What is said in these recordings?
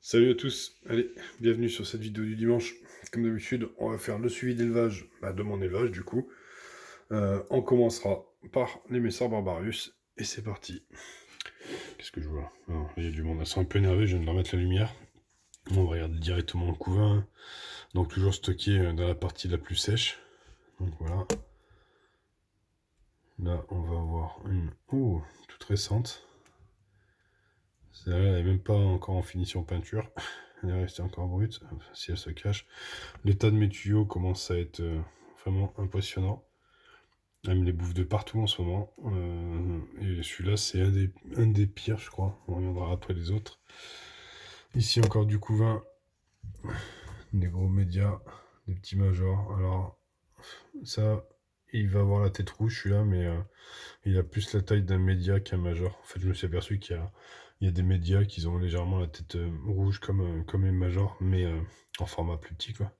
Salut à tous, allez, bienvenue sur cette vidéo du dimanche. Comme d'habitude, on va faire le suivi d'élevage, de mon élevage du coup. On commencera par les Messars Barbarius, et c'est parti. Qu'est-ce que je vois là? Il y a du monde, elles sont un peu énervées, je viens de leur mettre la lumière. On va regarder directement le couvain, donc toujours stocké dans la partie la plus sèche. Donc voilà. Là, on va avoir une toute récente. Celle-là, elle n'est même pas encore en finition peinture. Elle est restée encore brute, si elle se cache. L'état de mes tuyaux commence à être vraiment impressionnant. Elle me les bouffe de partout en ce moment. Et celui-là, c'est un des pires, je crois. On reviendra après les autres. Ici, encore du couvain. Des gros médias, des petits majors. Alors, ça, il va avoir la tête rouge, celui-là, mais il a plus la taille d'un média qu'un major. En fait, je me suis aperçu il y a des médias qui ont légèrement la tête rouge comme les majors, mais en format plus petit, quoi.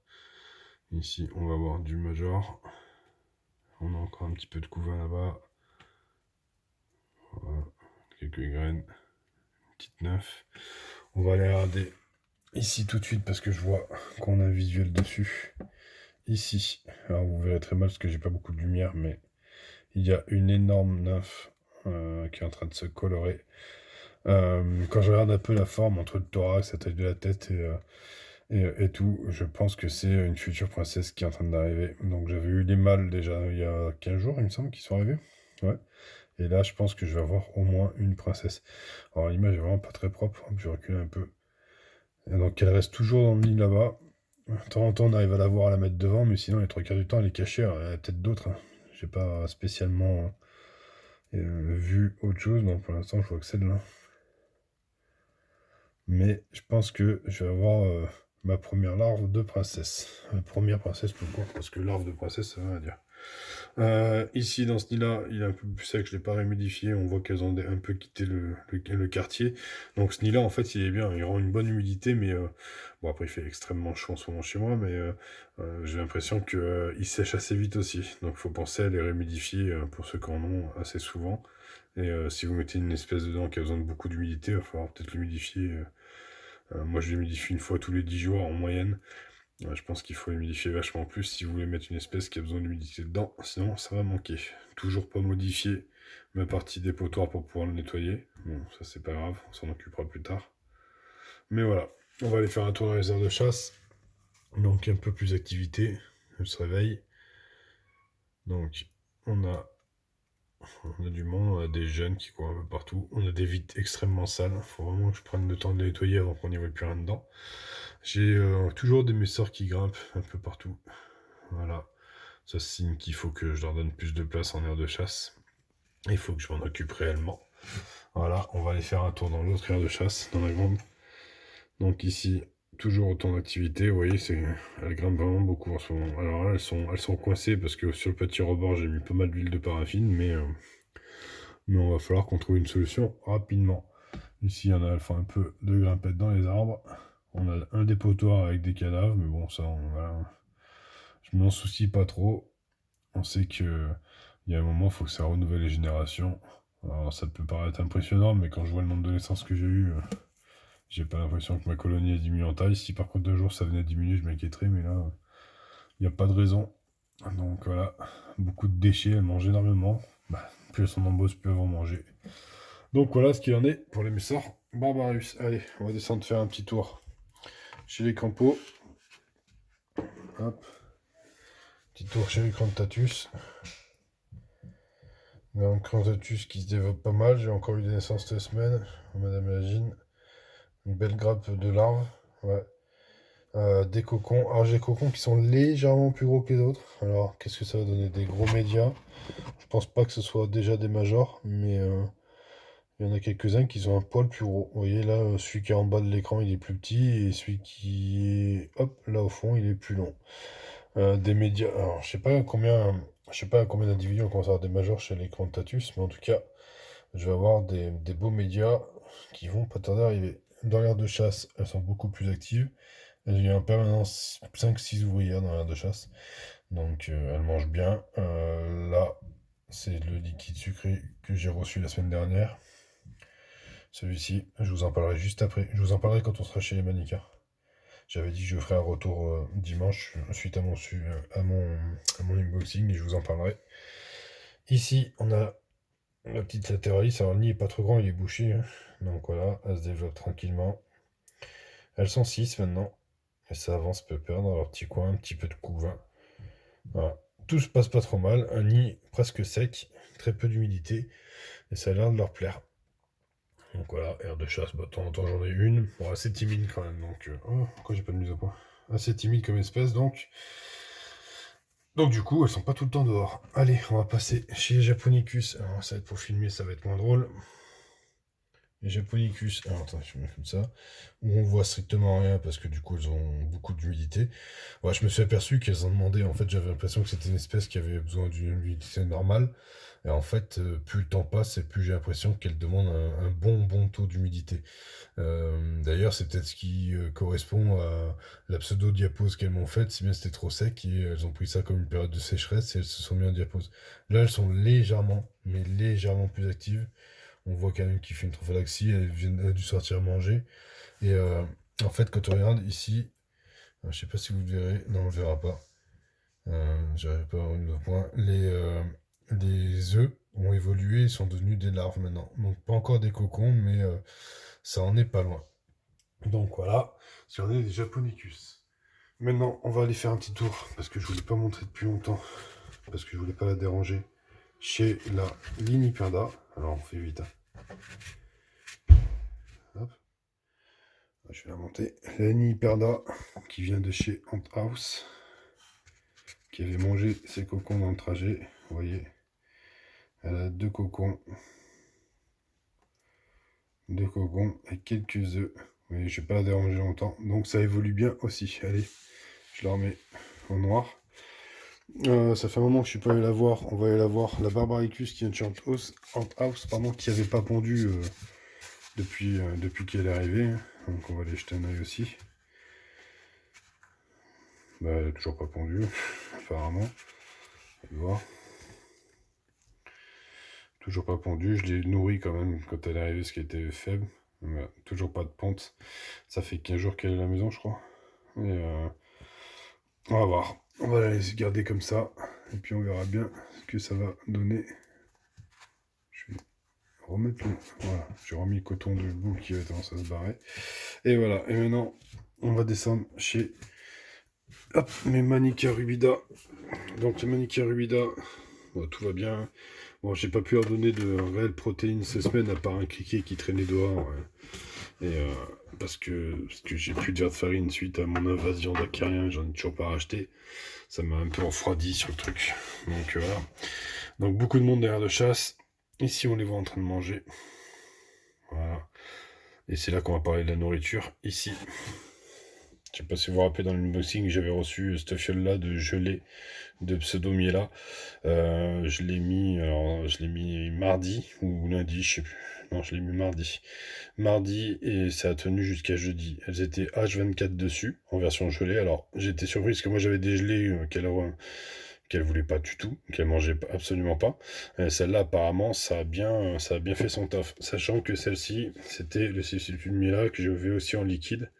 Ici, on va avoir du major. On a encore un petit peu de couvain là-bas. Voilà, quelques graines. Petite neuf. On va aller regarder ici tout de suite parce que je vois qu'on a un visuel dessus. Ici, alors vous verrez très mal parce que j'ai pas beaucoup de lumière, mais il y a une énorme nymphe qui est en train de se colorer. Quand je regarde un peu la forme entre le thorax, la taille de la tête et tout, je pense que c'est une future princesse qui est en train d'arriver. Donc j'avais eu les mâles déjà il y a 15 jours, il me semble, qui sont arrivés. Ouais. Et là, je pense que je vais avoir au moins une princesse. Alors l'image est vraiment pas très propre, je recule un peu. Et donc elle reste toujours dans le nid là-bas. De temps en temps, on arrive à la voir, à la mettre devant, mais sinon, les trois quarts du temps, elle est cachée. Alors, il y a peut-être d'autres, hein. J'ai pas spécialement vu autre chose. Non, pour l'instant, je vois que celle-là. Mais je pense que je vais avoir ma première larve de princesse. Première princesse tout court, parce que larve de princesse, ça veut dire. Ici, dans ce nid-là, il est un peu plus sec, je ne l'ai pas réhumidifié. On voit qu'elles ont un peu quitté le quartier. Donc ce nid-là, en fait, il est bien. Il rend une bonne humidité, mais bon, après, il fait extrêmement chaud en ce moment chez moi, mais j'ai l'impression qu'il sèche assez vite aussi. Donc il faut penser à les réhumidifier pour ceux qui en ont assez souvent. Et si vous mettez une espèce dedans qui a besoin de beaucoup d'humidité, il va falloir peut-être l'humidifier. Moi, je l'humidifie une fois tous les 10 jours en moyenne. Je pense qu'il faut humidifier vachement plus si vous voulez mettre une espèce qui a besoin d'humidité dedans, sinon ça va manquer. Toujours pas modifier ma partie dépotoir pour pouvoir le nettoyer. Bon, ça c'est pas grave, on s'en occupera plus tard. Mais voilà, on va aller faire un tour dans les aires de chasse. Donc un peu plus d'activité, elle se réveille. Donc on a du monde, on a des jeunes qui courent un peu partout, on a des vitres extrêmement sales, il faut vraiment que je prenne le temps de les nettoyer avant qu'on n'y voit plus rien dedans. J'ai toujours des messors qui grimpent un peu partout. Voilà. Ça signe qu'il faut que je leur donne plus de place en aire de chasse. Il faut que je m'en occupe réellement. Voilà, on va aller faire un tour dans l'autre aire de chasse, dans la grande. Donc ici, toujours autant d'activité. Vous voyez, elles grimpent vraiment beaucoup en ce moment. Alors là, elles sont coincées parce que sur le petit rebord, j'ai mis pas mal d'huile de paraffine, mais on va falloir qu'on trouve une solution rapidement. Ici, il y en a, elles font un peu de grimpette dans les arbres. On a un dépotoir avec des cadavres, mais bon, ça, voilà. Je m'en soucie pas trop. On sait que il y a un moment, il faut que ça renouvelle les générations. Alors ça peut paraître impressionnant, mais quand je vois le nombre de naissances que j'ai eu, j'ai pas l'impression que ma colonie a diminué en taille. Si par contre 2 jours ça venait à diminuer, je m'inquiéterais, mais là, il n'y a pas de raison. Donc voilà, beaucoup de déchets, elles mangent énormément. Plus elles sont nombreuses, plus elles vont manger. Donc voilà ce qu'il en est pour les Messors Barbarus. Allez, on va descendre faire un petit tour chez les Campos. Hop. Petit tour chez les Crantatus. Un Crantatus qui se développe pas mal. J'ai encore eu des naissances cette semaine. Madame Agine. Une belle grappe de larves. Ouais. Des cocons. Alors j'ai des cocons qui sont légèrement plus gros que les autres. Alors qu'est-ce que ça va donner? Des gros médias. Je pense pas que ce soit déjà des majors, mais il y en a quelques-uns qui sont un poil plus gros. Vous voyez là, celui qui est en bas de l'écran il est plus petit et celui qui est hop là au fond il est plus long. Des médias. Alors je sais pas combien d'individus on commence à avoir des majors chez les Crantatus, mais en tout cas, je vais avoir des beaux médias qui vont pas tarder à arriver. Dans l'aire de chasse, elles sont beaucoup plus actives. Il y a en permanence 5-6 ouvrières dans l'aire de chasse. Donc elles mangent bien. Là, c'est le liquide sucré que j'ai reçu la semaine dernière. Celui-ci, je vous en parlerai juste après. Je vous en parlerai quand on sera chez les Manica. J'avais dit que je ferai un retour dimanche suite à mon unboxing et je vous en parlerai. Ici, on a la petite latéraliste. Alors, le nid est pas trop grand, il est bouché, hein. Donc voilà, elle se développe tranquillement. Elles sont 6 maintenant. Et ça avance peu perdre dans leur petit coin, un petit peu de couvain. Voilà. Tout se passe pas trop mal. Un nid presque sec, très peu d'humidité. Et ça a l'air de leur plaire. Donc voilà, air de chasse, bah, de temps en temps j'en ai une. Bon, assez timide quand même, donc... Oh, pourquoi j'ai pas de mise au point? Assez timide comme espèce, donc... Donc du coup, elles sont pas tout le temps dehors. Allez, on va passer chez les Japonicus. Alors ça va être pour filmer, ça va être moins drôle. Les Japonicus, alors attends, je mets comme ça, où on voit strictement rien parce que du coup elles ont beaucoup d'humidité. Ouais, je me suis aperçu qu'elles en demandaient, en fait j'avais l'impression que c'était une espèce qui avait besoin d'une humidité normale. Et en fait, plus le temps passe et plus j'ai l'impression qu'elles demandent un bon taux d'humidité. D'ailleurs, c'est peut-être ce qui correspond à la pseudo-diapose qu'elles m'ont faite, si bien c'était trop sec et elles ont pris ça comme une période de sécheresse et elles se sont mis en diapose. Là, elles sont légèrement, mais légèrement plus actives. On voit quand même qu'il fait une trophallaxie, elle a dû sortir manger. Et en fait, quand on regarde ici, je sais pas si vous le verrez, non, on le verra pas. J'arrive pas à avoir le point. Les œufs ont évolué, ils sont devenus des larves maintenant. Donc pas encore des cocons, mais ça en est pas loin. Donc voilà, si on est des Japonicus. Maintenant, on va aller faire un petit tour, parce que je ne vous l'ai pas montré depuis longtemps, parce que je voulais pas la déranger, chez la Liniperda. Alors on fait vite. Hop. Je vais la monter. La Liniperda, qui vient de chez Ant House, qui avait mangé ses cocons dans le trajet. Vous voyez, elle a deux cocons et quelques œufs. Vous voyez, je ne vais pas la déranger longtemps. Donc ça évolue bien aussi. Allez, je la remets au noir. Ça fait un moment que je suis pas allé la voir. On va aller la voir. La Barbaricus qui vient de chez Ant House, pardon, qui avait pas pondu depuis qu'elle est arrivée. Donc on va aller jeter un œil aussi. Bah, elle a toujours pas pondu, apparemment. On va voir. Toujours pas pondu. Je l'ai nourri quand même quand elle est arrivée, ce qui était faible. Voilà. Toujours pas de ponte. Ça fait 15 jours qu'elle est à la maison, je crois. Et on va voir. On va la laisser garder comme ça. Et puis on verra bien ce que ça va donner. Je vais remettre le... Voilà, j'ai remis le coton de bout qui avait tendance à se barrer. Et voilà, et maintenant, on va descendre chez... Hop, mes Manica rubida. Donc les Manica rubida, bon, tout va bien. Bon, j'ai pas pu leur donner de réelles protéines ces semaines, à part un criquet qui traînait dehors. Ouais. Et parce que j'ai plus de verre de farine suite à mon invasion d'acariens, j'en ai toujours pas racheté. Ça m'a un peu refroidi sur le truc. Donc voilà. Donc beaucoup de monde derrière de chasse. Ici, on les voit en train de manger. Voilà. Et c'est là qu'on va parler de la nourriture. Ici. Je sais pas si vous vous rappelez, dans l'unboxing, j'avais reçu cette fiole-là de gelée de pseudo-miela. Je l'ai mis mardi ou lundi, je sais plus. Non, je l'ai mis mardi. Mardi, et ça a tenu jusqu'à jeudi. Elles étaient H24 dessus, en version gelée. Alors, j'étais surpris parce que moi j'avais dégelé qu'elle voulait pas du tout, qu'elle mangeait absolument pas. Celle-là, apparemment, ça a bien fait son taf. Sachant que celle-ci, c'était le substitut de Miela que je vais aussi en liquide.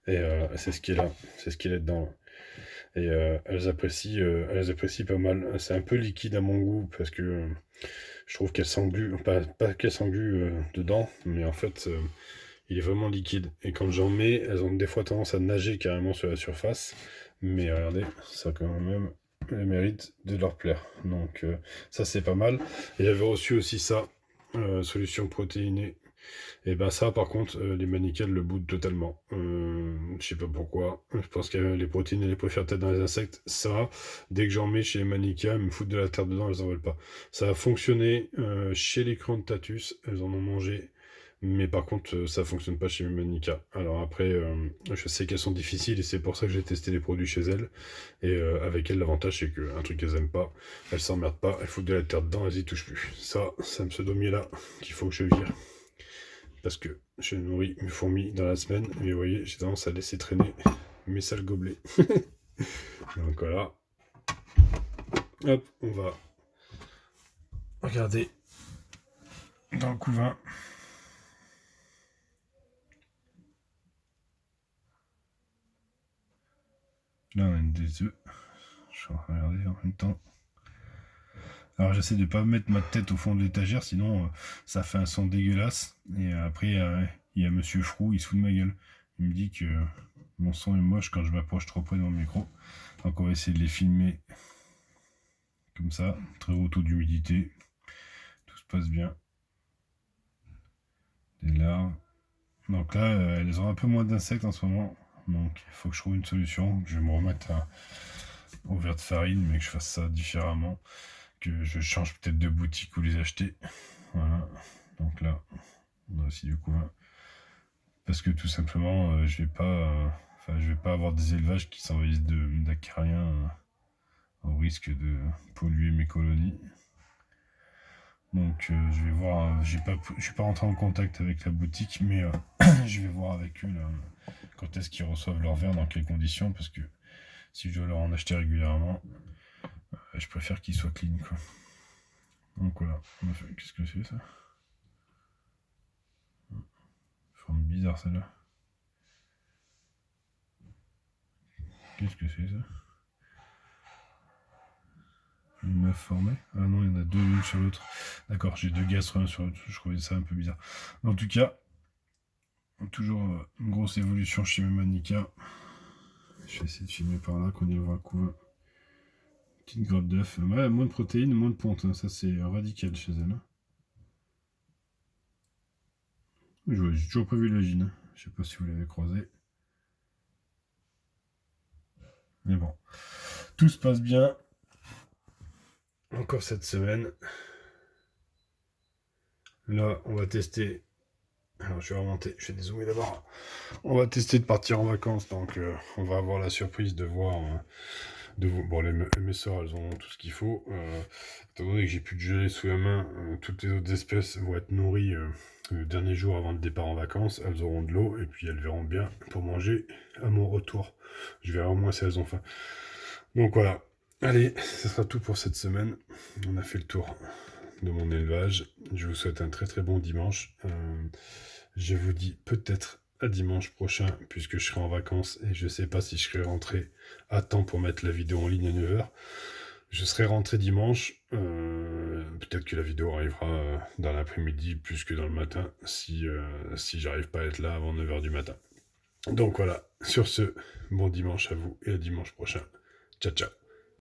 Et c'est ce qui est là, c'est ce qui est dedans. Et elles apprécient pas mal. C'est un peu liquide à mon goût parce que je trouve qu'elles s'engluent, pas qu'elles s'engluent dedans, mais en fait, il est vraiment liquide. Et quand j'en mets, elles ont des fois tendance à nager carrément sur la surface. Mais regardez, ça a quand même le mérite de leur plaire. Donc ça, c'est pas mal. Et j'avais reçu aussi ça, solution protéinée. Et ben ça, par contre, les manicales le boudent totalement. Je sais pas pourquoi. Je pense que les protéines, elles les préfèrent peut-être dans les insectes. Ça, dès que j'en mets chez les manicales, elles me foutent de la terre dedans, elles en veulent pas. Ça a fonctionné chez les Crantatus, elles en ont mangé. Mais par contre, ça fonctionne pas chez mes manicales. Alors après, je sais qu'elles sont difficiles et c'est pour ça que j'ai testé les produits chez elles. Et avec elles, l'avantage, c'est qu'un truc qu'elles aiment pas, elles s'emmerdent pas, elles foutent de la terre dedans, elles y touchent plus. Ça, c'est un pseudo là qu'il faut que je vire. Parce que je nourris mes fourmis dans la semaine, mais vous voyez, j'ai tendance à laisser traîner mes sales gobelets. Donc voilà. Hop, on va regarder dans le couvain. Là, on a des œufs. Je suis en train de regarder en même temps. Alors, j'essaie de pas mettre ma tête au fond de l'étagère, sinon ça fait un son dégueulasse. Et après, il y a Monsieur Frou, il se fout de ma gueule. Il me dit que mon son est moche quand je m'approche trop près de mon micro. Donc, on va essayer de les filmer comme ça. Très haut taux d'humidité. Tout se passe bien. Des larves. Donc là, elles ont un peu moins d'insectes en ce moment. Donc, il faut que je trouve une solution. Je vais me remettre au verre de farine, mais que je fasse ça différemment. Que je change peut-être de boutique ou les acheter. Voilà. Donc là, on a aussi du couvain. Parce que tout simplement, je vais pas avoir des élevages qui s'envahissent d'acariens au risque de polluer mes colonies. Donc je vais voir, je suis pas rentré en contact avec la boutique, mais je vais voir avec eux là, quand est-ce qu'ils reçoivent leur verre, dans quelles conditions, parce que si je dois leur en acheter régulièrement, je préfère qu'ils soient clean, quoi. Donc voilà, qu'est-ce que c'est ça? Forme bizarre celle-là. Qu'est-ce que c'est ça? Une meuf formée? Ah non, il y en a deux l'une sur l'autre. D'accord, j'ai deux gaz l'un sur l'autre. Je trouvais ça un peu bizarre. Mais en tout cas, toujours une grosse évolution chez Manika. Je vais essayer de filmer par là, qu'on y voit le couvain. Petite grappe d'œuf. Ouais, moins de protéines, moins de ponte. Hein. Ça, c'est radical chez elle. Hein. J'ai toujours pas vu la gine. Je sais pas si vous l'avez croisé. Mais bon. Tout se passe bien. Encore cette semaine. Là, on va tester. Alors, je vais remonter. Je vais dézoomer d'abord. On va tester de partir en vacances. Donc, on va avoir la surprise de voir. Bon, mes soeurs, elles ont tout ce qu'il faut. Étant donné que j'ai plus de gelée sous la main, toutes les autres espèces vont être nourries le dernier jour avant le départ en vacances. Elles auront de l'eau et puis elles verront bien pour manger à mon retour. Je verrai au moins si elles ont faim. Donc voilà. Allez, ce sera tout pour cette semaine. On a fait le tour de mon élevage. Je vous souhaite un très très bon dimanche. Je vous dis peut-être à dimanche prochain, puisque je serai en vacances et je ne sais pas si je serai rentré à temps pour mettre la vidéo en ligne à 9h. Je serai rentré dimanche. Peut-être que la vidéo arrivera dans l'après-midi plus que dans le matin, si j'arrive pas à être là avant 9h du matin. Donc voilà, sur ce, bon dimanche à vous et à dimanche prochain. Ciao ciao.